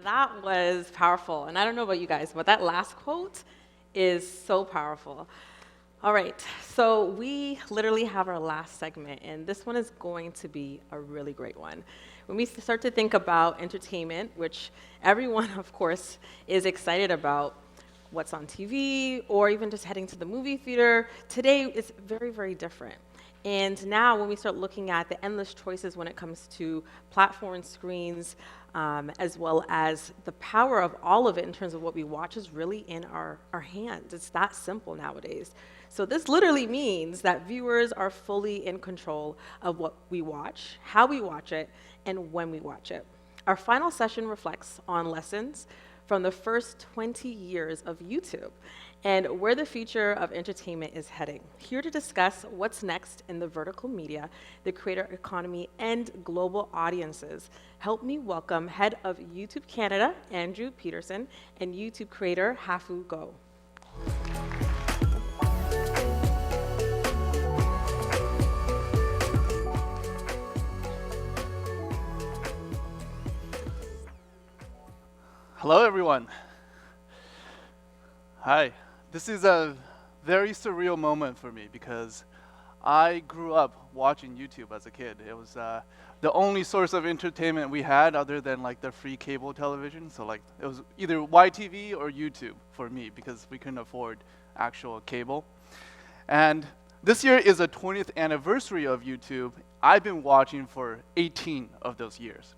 That was powerful. And I don't know about you guys, but that last quote is so powerful. All right, so we literally have our last segment, and this one is going to be a really great one. When we start to think about entertainment, which everyone, of course, is excited about, what's on TV, or even just heading to the movie theater, today it's very, very different. And now when we start looking at the endless choices when it comes to platform screens, as well as the power of all of it in terms of what we watch is really in our hands. It's that simple nowadays. So this literally means that viewers are fully in control of what we watch, how we watch it, and when we watch it. Our final session reflects on lessons from the first 20 years of YouTube and where the future of entertainment is heading. Here to discuss what's next in the vertical media, the creator economy, and global audiences, help me welcome Head of YouTube Canada, Andrew Peterson, and YouTube creator, Hafu Go. Hello, everyone. Hi. This is a very surreal moment for me because I grew up watching YouTube as a kid. It was the only source of entertainment we had other than like the free cable television. So like it was either YTV or YouTube for me because we couldn't afford actual cable. And this year is the 20th anniversary of YouTube. I've been watching for 18 of those years.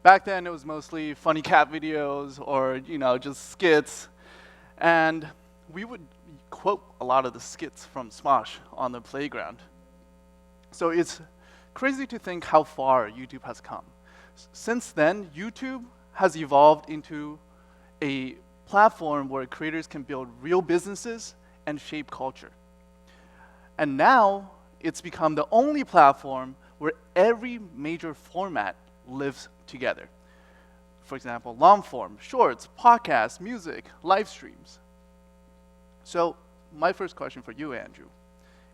Back then, it was mostly funny cat videos or, just skits. And we would quote a lot of the skits from Smosh on the playground. So it's crazy to think how far YouTube has come. Since then, YouTube has evolved into a platform where creators can build real businesses and shape culture. And now, it's become the only platform where every major format lives together. For example, long form, shorts, podcasts, music, live streams. So my first question for you, Andrew,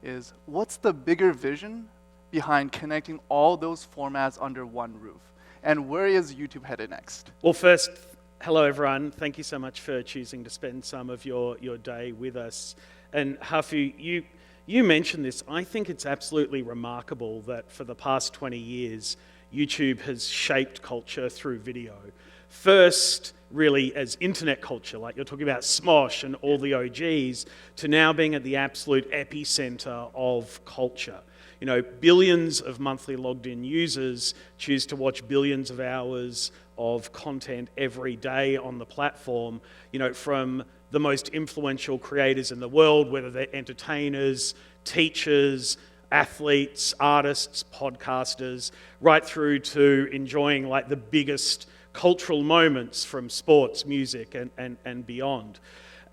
is what's the bigger vision behind connecting all those formats under one roof? And where is YouTube headed next? Well, first, hello everyone. Thank you so much for choosing to spend some of your day with us. And Hafu, you mentioned this. I think it's absolutely remarkable that for the past 20 years, YouTube has shaped culture through video. First, really as internet culture, like you're talking about Smosh and all the OGs, to now being at the absolute epicenter of culture. Billions of monthly logged in users choose to watch billions of hours of content every day on the platform, from the most influential creators in the world, whether they're entertainers, teachers, athletes, artists, podcasters, right through to enjoying like the biggest cultural moments from sports, music, and beyond.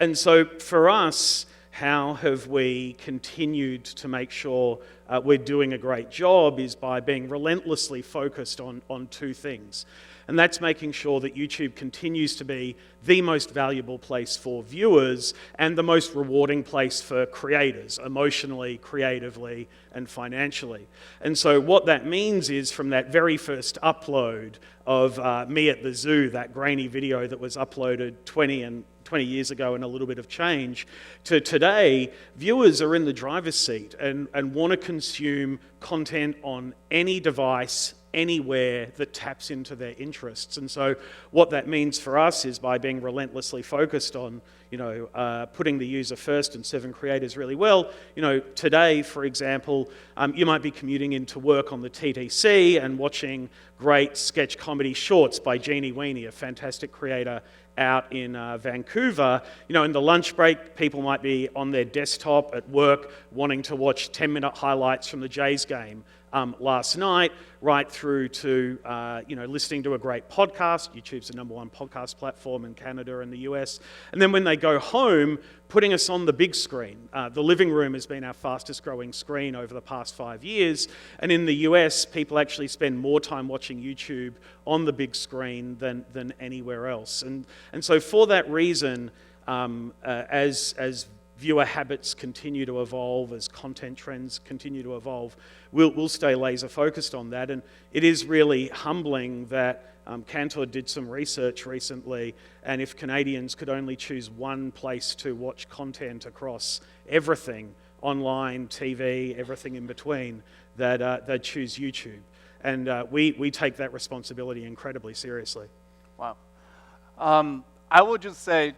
And so for us, how have we continued to make sure we're doing a great job is by being relentlessly focused on two things. And that's making sure that YouTube continues to be the most valuable place for viewers and the most rewarding place for creators, emotionally, creatively, and financially. And so what that means is from that very first upload of me at the zoo, that grainy video that was uploaded 20 years ago and a little bit of change, to today, viewers are in the driver's seat and want to consume content on any device, anywhere that taps into their interests. And so what that means for us is by being relentlessly focused on, putting the user first and serving creators really well. Today, for example, you might be commuting into work on the TTC and watching great sketch comedy shorts by Jeannie Weenie, a fantastic creator out in Vancouver. In the lunch break, people might be on their desktop at work wanting to watch 10-minute highlights from the Jays game last night, right through to listening to a great podcast. YouTube's the #1 podcast platform in Canada and the US. And then when they go home, putting us on the big screen. The living room has been our fastest growing screen over the past 5 years. And in the US, people actually spend more time watching YouTube on the big screen than anywhere else. And so for that reason, as viewer habits continue to evolve, as content trends continue to evolve, we'll stay laser focused on that. And it is really humbling that Cantor did some research recently, and if Canadians could only choose one place to watch content across everything, online, TV, everything in between, that they'd choose YouTube. And we take that responsibility incredibly seriously. Wow. I would just say,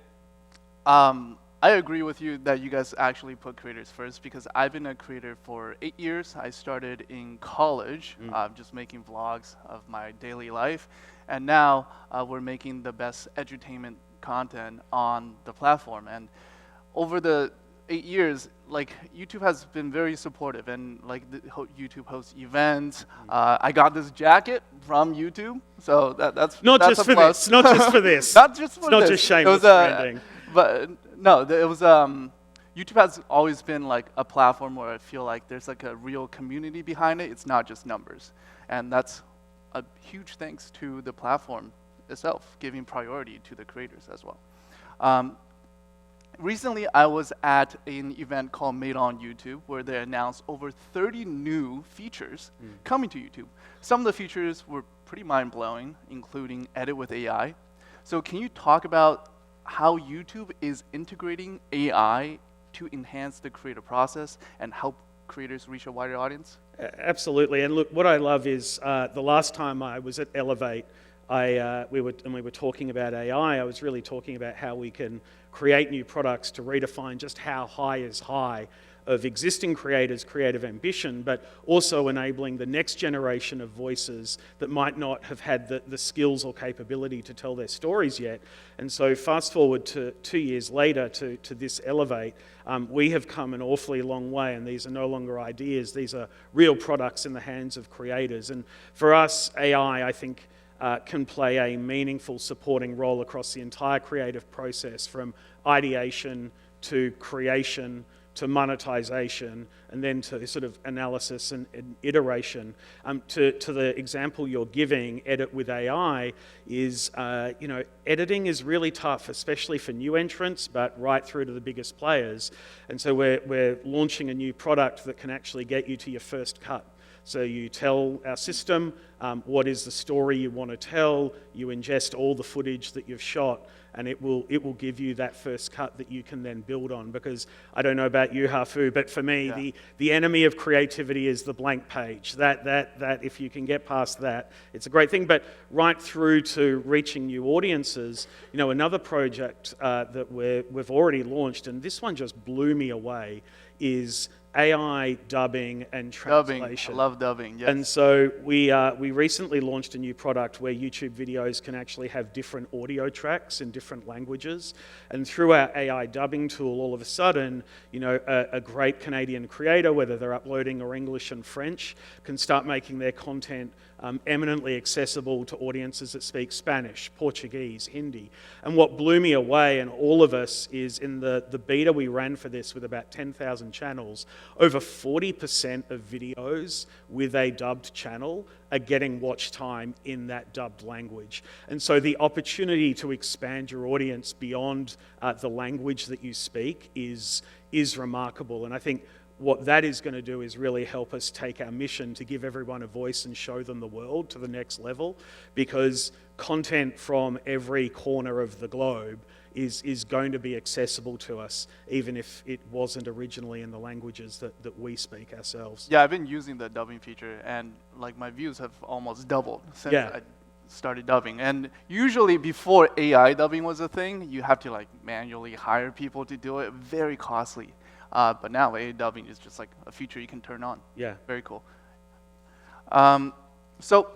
I agree with you that you guys actually put creators first, because I've been a creator for 8 years. I started in college, just making vlogs of my daily life. And now we're making the best edutainment content on the platform. And over the 8 years, like, YouTube has been very supportive, and like YouTube hosts events. I got this jacket from YouTube, so that's not that's just a for plus. this, not just for this. Not just for it's not this. just shameless branding. But no, it was YouTube has always been like a platform where I feel like there's like a real community behind it. It's not just numbers, and that's a huge thanks to the platform itself, giving priority to the creators as well. Recently, I was at an event called Made on YouTube, where they announced over 30 new features coming to YouTube. Some of the features were pretty mind-blowing, including edit with AI. So can you talk about how YouTube is integrating AI to enhance the creative process and help creators reach a wider audience? Absolutely. And look, what I love is the last time I was at Elevate, we were talking about AI. I was really talking about how we can create new products to redefine just how high is high of existing creators' creative ambition, but also enabling the next generation of voices that might not have had the skills or capability to tell their stories yet. And so fast forward to 2 years later to this Elevate, we have come an awfully long way, and these are no longer ideas. These are real products in the hands of creators. And for us, AI, I think, can play a meaningful supporting role across the entire creative process, from ideation to creation to monetization, and then to sort of analysis and iteration. To the example you're giving, edit with AI, is, editing is really tough, especially for new entrants, but right through to the biggest players. And so we're launching a new product that can actually get you to your first cut. So you tell our system what is the story you want to tell, you ingest all the footage that you've shot, and it will give you that first cut that you can then build on. Because I don't know about you, Hafu, but for me, the enemy of creativity is the blank page. That if you can get past that, it's a great thing. But right through to reaching new audiences, another project that we've already launched, and this one just blew me away, is AI dubbing and translation. Dubbing, I love dubbing, yes. And so we recently launched a new product where YouTube videos can actually have different audio tracks in different languages. And through our AI dubbing tool, all of a sudden, a great Canadian creator, whether they're uploading or English and French, can start making their content eminently accessible to audiences that speak Spanish, Portuguese, Hindi. And what blew me away, and all of us, is in the beta we ran for this with about 10,000 channels, over 40% of videos with a dubbed channel are getting watch time in that dubbed language. And so the opportunity to expand your audience beyond the language that you speak is remarkable. And I think what that is going to do is really help us take our mission to give everyone a voice and show them the world to the next level, because content from every corner of the globe is going to be accessible to us, even if it wasn't originally in the languages that we speak ourselves. Yeah, I've been using the dubbing feature, and like my views have almost doubled since I started dubbing. And usually before AI dubbing was a thing, you have to like manually hire people to do it, very costly. But now AI dubbing is just like a feature you can turn on. Yeah. Very cool. So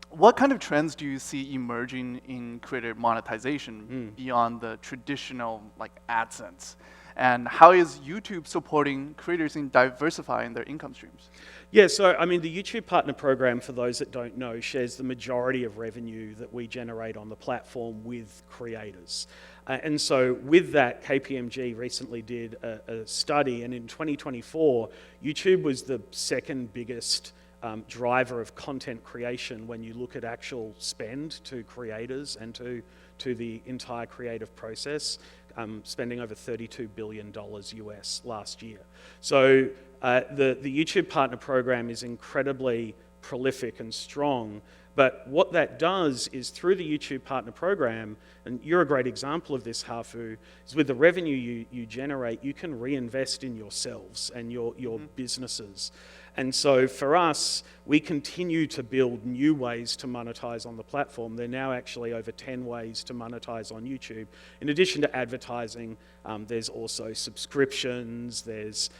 what kind of trends do you see emerging in creator monetization beyond the traditional like AdSense? And how is YouTube supporting creators in diversifying their income streams? Yeah, so I mean, the YouTube Partner Program, for those that don't know, shares the majority of revenue that we generate on the platform with creators. And so with that, KPMG recently did a study, and in 2024, YouTube was the second biggest driver of content creation when you look at actual spend to creators and to the entire creative process. spending over $32 billion US last year. So the YouTube Partner Program is incredibly prolific and strong. But what that does is through the YouTube Partner Program, and you're a great example of this, Hafu, is with the revenue you generate, you can reinvest in yourselves and your businesses. And so for us, we continue to build new ways to monetize on the platform. There are now actually over 10 ways to monetize on YouTube. In addition to advertising, there's also subscriptions, there's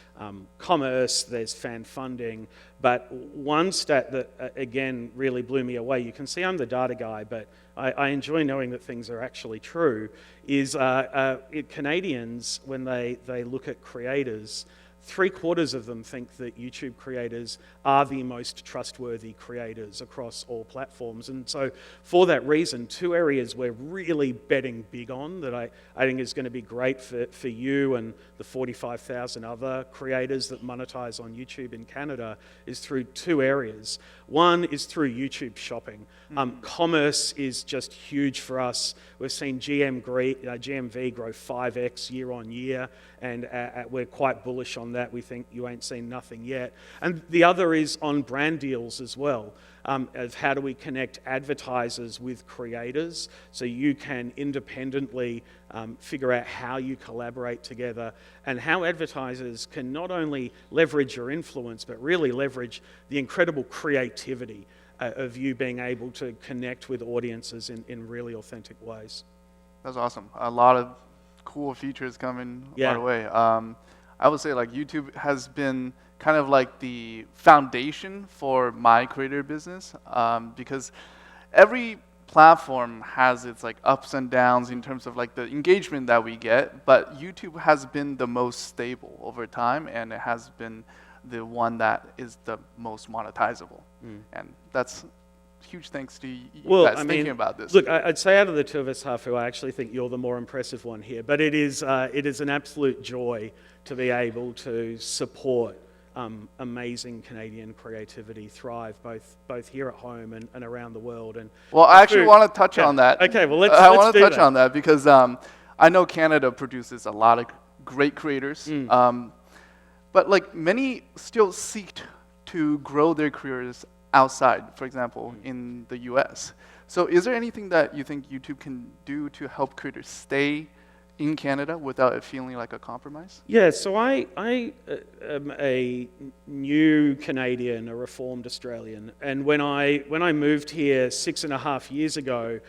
commerce, there's fan funding. But one stat that, again, really blew me away, you can see I'm the data guy, but I enjoy knowing that things are actually true, is Canadians, when they look at creators, 3/4 of them think that YouTube creators are the most trustworthy creators across all platforms. And so for that reason, 2 areas we're really betting big on that I think is going to be great for you and the 45,000 other creators that monetize on YouTube in Canada is through 2 areas. One is through YouTube shopping. Commerce is just huge for us. We've seen GMV grow 5x year on year, and we're quite bullish on that. We think you ain't seen nothing yet. And the other is on brand deals as well, of how do we connect advertisers with creators so you can independently figure out how you collaborate together and how advertisers can not only leverage your influence, but really leverage the incredible creativity of you being able to connect with audiences in really authentic ways. That's awesome. A lot of cool features coming our way. I would say like YouTube has been kind of like the foundation for my creator business, because every platform has its like ups and downs in terms of like the engagement that we get, but YouTube has been the most stable over time, and it has been the one that is the most monetizable. And that's huge thanks to you guys thinking about this. Look, I'd say out of the 2 of us, Hafu, I actually think you're the more impressive one here, but it is an absolute joy to be able to support amazing Canadian creativity thrive both here at home and around the world. And well, I actually want to touch on that. Okay, well let's want to do touch that. on that because I know Canada produces a lot of great creators, but like many still seek to grow their careers outside, for example, in the US. So is there anything that you think YouTube can do to help creators stay in Canada without it feeling like a compromise? Yeah, so I am a new Canadian, a reformed Australian, and when I moved here 6.5 years ago,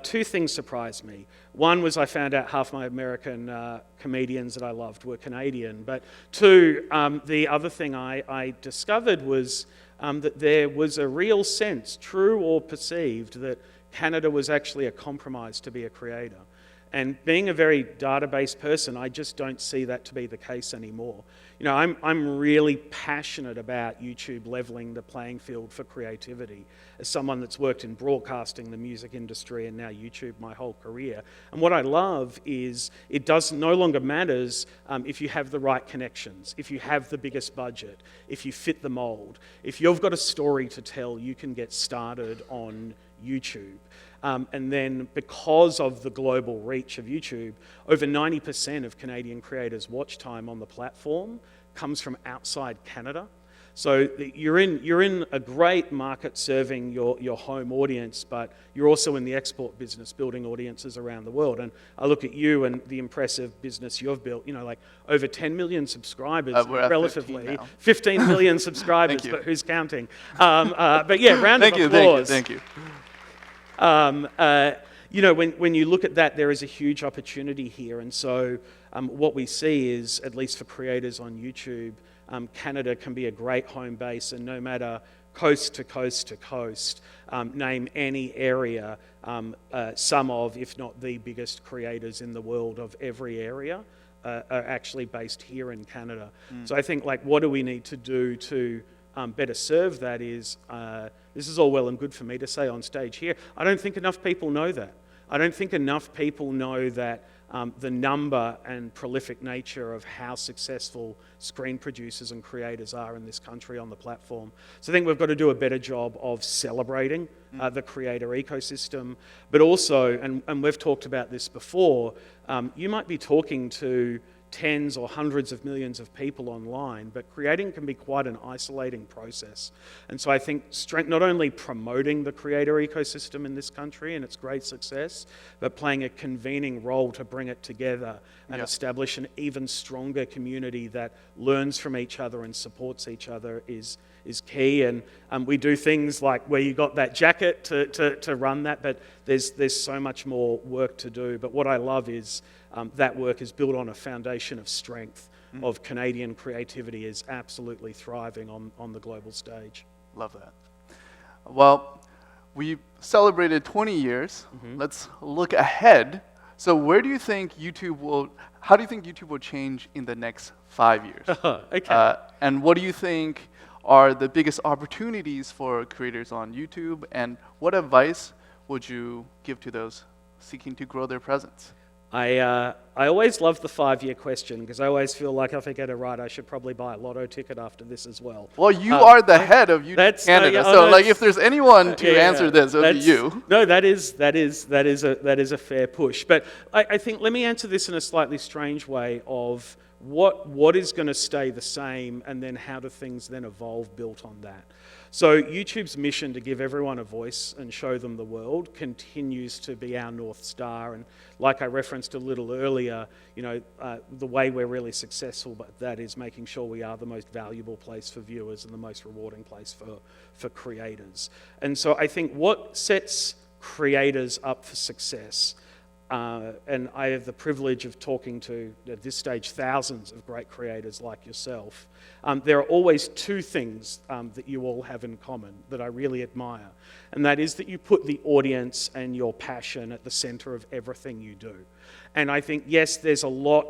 2 things surprised me. One was I found out half my American comedians that I loved were Canadian, but 2, the other thing I discovered was that there was a real sense, true or perceived, that Canada was actually a compromise to be a creator. And being a very database person, I just don't see that to be the case anymore. You know, I'm really passionate about YouTube leveling the playing field for creativity. As someone that's worked in broadcasting, the music industry, and now YouTube my whole career. And what I love is it no longer matters if you have the right connections, if you have the biggest budget, if you fit the mold. If you've got a story to tell, you can get started on YouTube. And then because of the global reach of YouTube, over 90% of Canadian creators' watch time on the platform comes from outside Canada. So you're in a great market serving your home audience, but you're also in the export business building audiences around the world. And I look at you and the impressive business you've built, you know, like over 10 million subscribers, we're at relatively. 15 15 million subscribers, but who's counting? But yeah, round of applause. Thank you. You know, when you look at that, there is a huge opportunity here. And so what we see is, at least for creators on YouTube, Canada can be a great home base, and no matter coast to coast to coast, name any area, some of, if not the biggest creators in the world of every area are actually based here in Canada. So I think, like, what do we need to do to better serve that is, this is all well and good for me to say on stage here. I don't think enough people know that. I don't think enough people know that the number and prolific nature of how successful screen producers and creators are in this country on the platform. So I think we've got to do a better job of celebrating the creator ecosystem, but also, and we've talked about this before, you might be talking to tens or hundreds of millions of people online, but creating can be quite an isolating process. And so I think not only promoting the creator ecosystem in this country and its great success, but playing a convening role to bring it together and establish an even stronger community that learns from each other and supports each other is key. And we do things like where you got that jacket to run that, but there's so much more work to do. But what I love is that work is built on a foundation of strength, of Canadian creativity is absolutely thriving on the global stage. Love that. Well, we celebrated 20 years. Let's look ahead. So how do you think YouTube will change in the next 5 years? Okay. And what do you think are the biggest opportunities for creators on YouTube? And what advice would you give to those seeking to grow their presence? I always love the 5-year question because I always feel like if I get it right, I should probably buy a lotto ticket after this as well. Well, you are the head of YouTube Canada, so if there's anyone to answer this, it would be you. No, that is a fair push. But I think let me answer this in a slightly strange way of what is going to stay the same, and then how do things then evolve built on that. So YouTube's mission to give everyone a voice and show them the world continues to be our North Star. And like I referenced a little earlier, the way we're really successful but that is making sure we are the most valuable place for viewers and the most rewarding place for creators. And so I think what sets creators up for success, and I have the privilege of talking to, at this stage, thousands of great creators like yourself. There are always two things that you all have in common that I really admire, and that is that you put the audience and your passion at the center of everything you do. And I think, yes, there's a lot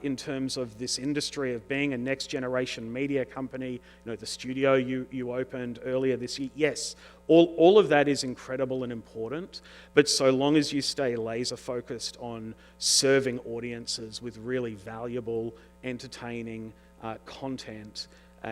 in terms of this industry of being a next generation media company, the studio you opened earlier this year. Yes, all of that is incredible and important, but so long as you stay laser focused on serving audiences with really valuable, entertaining content,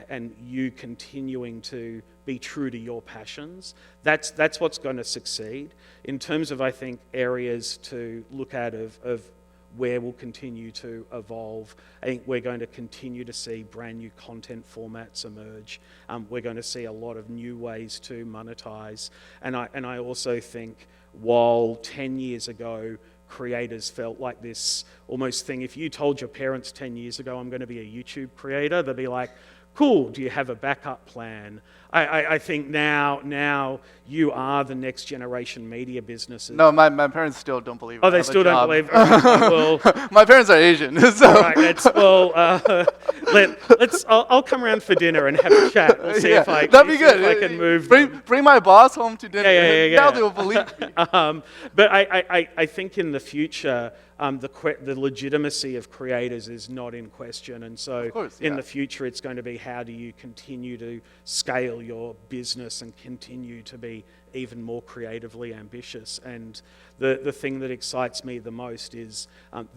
and you continuing to be true to your passions, that's what's going to succeed. In terms of, I think, areas to look at of where we'll continue to evolve, I think we're going to continue to see brand new content formats emerge. We're going to see a lot of new ways to monetize. And I also think while 10 years ago, creators felt like this almost thing, if you told your parents 10 years ago, I'm going to be a YouTube creator, they'd be like, cool, do you have a backup plan? I think now you are the next generation media businesses. No, my parents still don't believe it. Oh, they still don't believe it? Well, my parents are Asian, so. All right, I'll come around for dinner and have a chat. We'll see if I can move. Bring my boss home to dinner. Yeah. Now they'll believe me. But I think in the future, the legitimacy of creators is not in question. And so in the future, it's going to be how do you continue to scale your business and continue to be even more creatively ambitious. And the thing that excites me the most is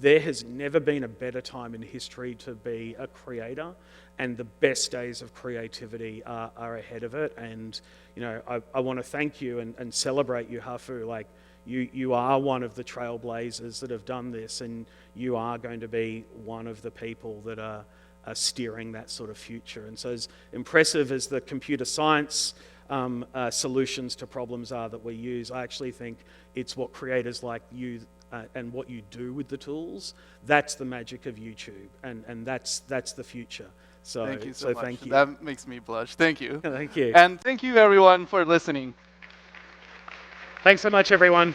there has never been a better time in history to be a creator, and the best days of creativity are ahead of it. And I want to thank you and celebrate you, Hafu. Like, you are one of the trailblazers that have done this, and you are going to be one of the people that are steering that sort of future. And so as impressive as the computer science solutions to problems are that we use, I actually think it's what creators like you and what you do with the tools, that's the magic of YouTube, and that's the future. So thank you so much. Thank you. That makes me blush. Thank you. Thank you. And thank you everyone for listening. Thanks so much, everyone.